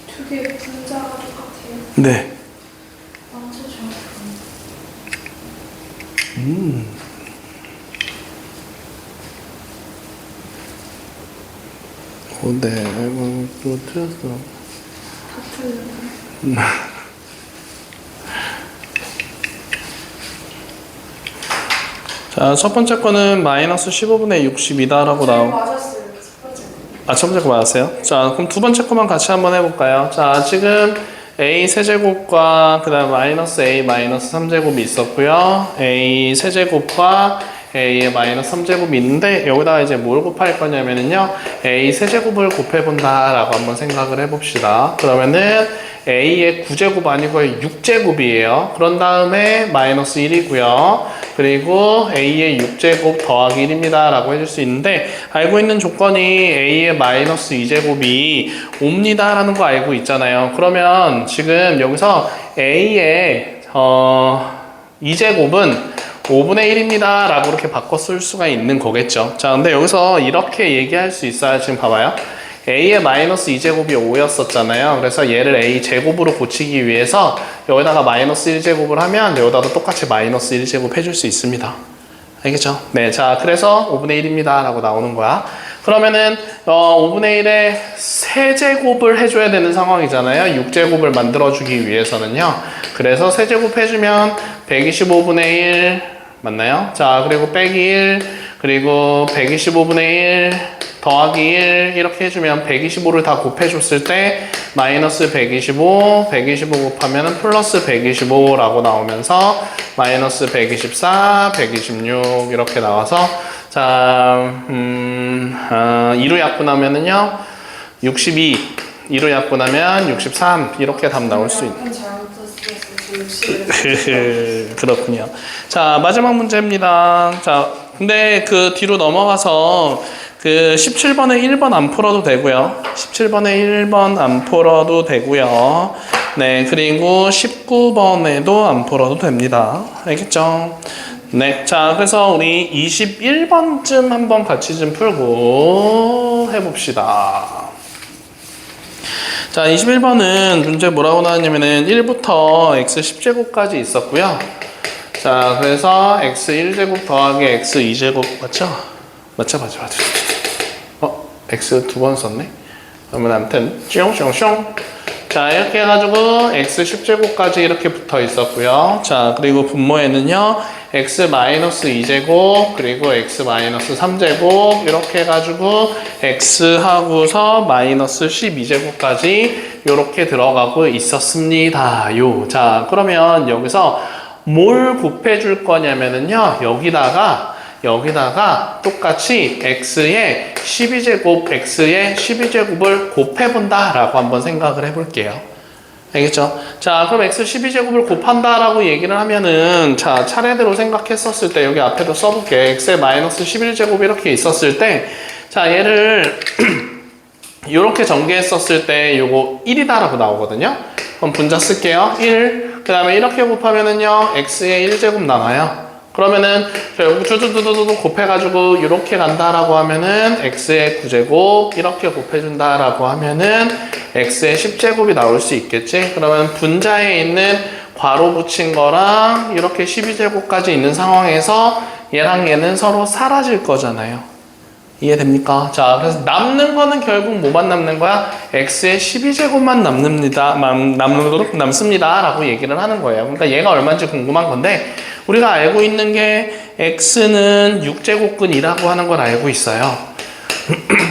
두 개 분자가 똑같아요. 네. 완전 정확해요. 네. 아이고, 또 틀렸어. 다 틀렸네. 자, 첫 번째 거는 마이너스 15분의 62다라고 나오고. 맞았어요. 첫 번째. 아, 첫 번째 거 맞았어요? 자, 그럼 두 번째 거만 같이 한번 해볼까요? 자, 지금 a 세제곱과 그 다음 마이너스 a 마이너스 3제곱이 있었고요. a 세제곱과 a의 마이너스 3제곱이 있는데 여기다가 이제 뭘 곱할 거냐면은요. a 세제곱을 곱해본다 라고 한번 생각을 해봅시다. 그러면은 a의 9제곱 아니고 6제곱이에요. 그런 다음에 마이너스 1이고요. 그리고 a의 6제곱 더하기 1입니다 라고 해줄 수 있는데 알고 있는 조건이 a의 마이너스 2제곱이 옵니다 라는 거 알고 있잖아요. 그러면 지금 여기서 a의 2제곱은 5분의 1입니다 라고 이렇게 바꿔 쓸 수가 있는 거겠죠. 자, 근데 여기서 이렇게 얘기할 수 있어요. 지금 봐봐요. a의 마이너스 2제곱이 5였었잖아요. 그래서 얘를 a 제곱으로 고치기 위해서 여기다가 마이너스 1제곱을 하면 여기다도 똑같이 마이너스 1제곱 해줄 수 있습니다. 알겠죠? 네, 자, 그래서 5분의 1입니다 라고 나오는 거야. 그러면은 5분의 1에 세제곱을 해줘야 되는 상황이잖아요. 6제곱을 만들어주기 위해서는요. 그래서 세제곱 해주면 125분의 1 맞나요? 자, 그리고 빼기 1 그리고 125분의 1 더하기 1 이렇게 해주면 125를 다 곱해줬을 때 마이너스 125 곱하면 플러스 125라고 나오면서 마이너스 124 126 이렇게 나와서 자, 2로 약분하면은요, 62. 2로 약분하면 63. 이렇게 답 나올 수 있는. 약간 잘못했어요. 60을 그렇군요. 자, 마지막 문제입니다. 자, 근데 그 뒤로 넘어가서 그 17번에 1번 안 풀어도 되고요. 17번에 1번 안 풀어도 되고요. 네, 그리고 19번에도 안 풀어도 됩니다. 알겠죠? 네, 자, 그래서 우리 21번쯤 한번 같이 좀 풀고 해봅시다. 자, 21번은 문제 뭐라고 나왔냐면은 1부터 x 10제곱까지 있었고요. 자, 그래서 x 1제곱 더하기 x 2제곱 맞죠? 맞죠? x 두 번 썼네? 그러면 아무튼 숑숑숑. 자, 이렇게 해가지고 x 10제곱까지 이렇게 붙어 있었고요. 자, 그리고 분모에는요 x 2제곱 그리고 x 3제곱 이렇게 해가지고 x 하고서 마이너스 12제곱까지 이렇게 들어가고 있었습니다. 자, 그러면 여기서 뭘 곱해줄 거냐면은요 여기다가 똑같이 x의 12제곱을 곱해본다 라고 한번 생각을 해볼게요. 알겠죠? 자, 그럼 x 12제곱을 곱한다 라고 얘기를 하면은 자, 차례대로 생각했었을 때 여기 앞에도 써볼게. x의 마이너스 11제곱 이렇게 있었을 때 자, 얘를 이렇게 전개했었을 때 요거 1이다 라고 나오거든요. 그럼 분자 쓸게요. 1. 그 다음에 이렇게 곱하면은요 x의 1제곱 나와요. 그러면은 결국 두두두두두 곱해가지고 이렇게 간다라고 하면은 x의 9제곱 이렇게 곱해준다라고 하면은 x의 10제곱이 나올 수 있겠지. 그러면 분자에 있는 괄호 붙인 거랑 이렇게 12제곱까지 있는 상황에서 얘랑 얘는 서로 사라질 거잖아요. 이해됩니까? 자, 그래서 남는 거는 결국 뭐만 남는 거야? x의 12제곱만 남습니다 라고 얘기를 하는 거예요. 그러니까 얘가 얼마인지 궁금한 건데 우리가 알고 있는 게 x는 6제곱근이라고 하는 걸 알고 있어요.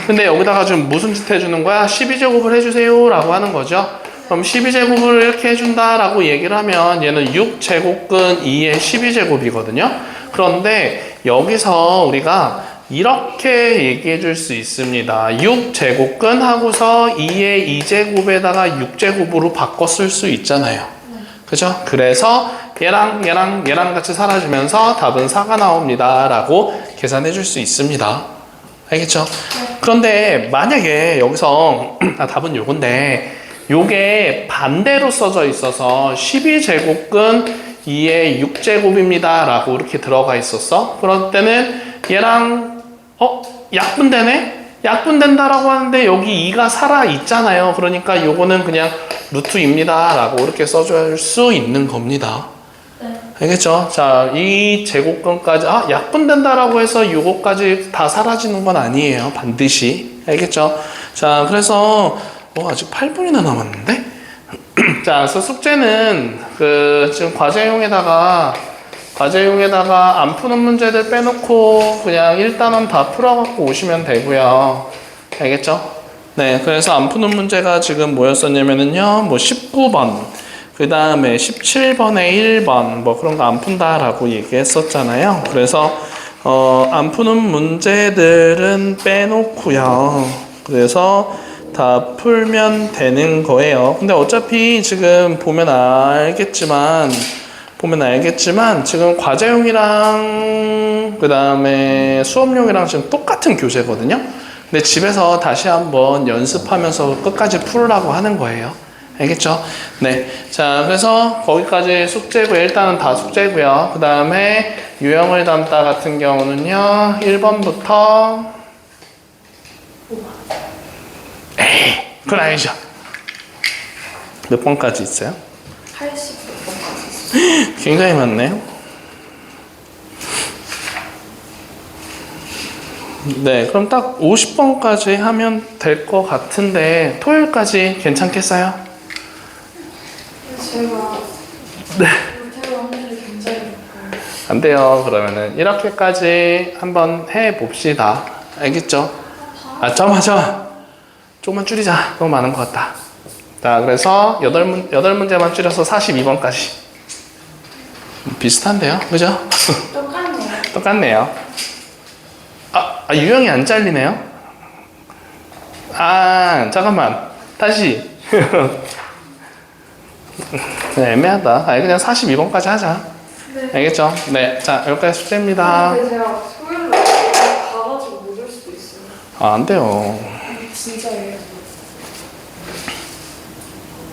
근데 여기다가 지금 무슨 짓 해주는 거야? 12제곱을 해주세요 라고 하는 거죠. 그럼 12제곱을 이렇게 해준다 라고 얘기를 하면 얘는 6제곱근 2의 12제곱이거든요. 그런데 여기서 우리가 이렇게 얘기해 줄 수 있습니다. 6제곱근 하고서 2의 2제곱에다가 6제곱으로 바꿔 쓸 수 있잖아요. 그죠? 그래서 얘랑 같이 사라지면서 답은 4가 나옵니다 라고 계산해 줄 수 있습니다. 알겠죠? 그런데 만약에 여기서 답은 요건데 요게 반대로 써져 있어서 12제곱근 2의 6제곱입니다 라고 이렇게 들어가 있었어. 그럴 때는 얘랑 약분되네? 약분된다라고 하는데 여기 2가 살아있잖아요. 그러니까 요거는 그냥 루트입니다 라고 이렇게 써줄 수 있는 겁니다. 네. 알겠죠? 자, 이 제곱근까지 약분된다라고 해서 요거까지 다 사라지는 건 아니에요. 반드시. 알겠죠? 자, 그래서 아직 8분이나 남았는데? 자, 그래서 숙제는 지금 과제용에다가 안 푸는 문제들 빼놓고 그냥 일단은 다 풀어갖고 오시면 되고요. 알겠죠? 네, 그래서 안 푸는 문제가 지금 뭐였었냐면은요, 19번, 그 다음에 17번에 1번, 그런 거 안 푼다라고 얘기했었잖아요. 그래서, 안 푸는 문제들은 빼놓고요. 그래서 다 풀면 되는 거예요. 근데 어차피 지금 보면 알겠지만 지금 과제용이랑 그 다음에 수업용이랑 지금 똑같은 교재거든요. 근데 집에서 다시 한번 연습하면서 끝까지 풀으라고 하는 거예요. 알겠죠? 네. 자, 그래서 거기까지 숙제고 일단은 다 숙제고요. 그 다음에 유형을 담다 같은 경우는요. 1번부터 그건 아니죠. 몇 번까지 있어요? 80번까지. 굉장히 많네요. 네, 그럼 딱 50번까지 하면 될 것 같은데 토요일까지 괜찮겠어요? 제가 네. 못할 확률이 굉장히 높아요. 안 돼요. 그러면은 이렇게까지 한번 해봅시다. 알겠죠? 잠깐만. 조금만 줄이자. 너무 많은 것 같다. 자, 그래서 8문제만 줄여서 42번까지. 비슷한데요? 그죠? 똑같네요. 똑같네요. 유형이 안 잘리네요? 잠깐만. 다시. 네, 애매하다. 그냥 42번까지 하자. 네. 알겠죠? 네. 자, 여기까지 숙제입니다. 근데 제가 토요일날 가가지고 못 올 수도 있어요. 안 돼요. 진짜요?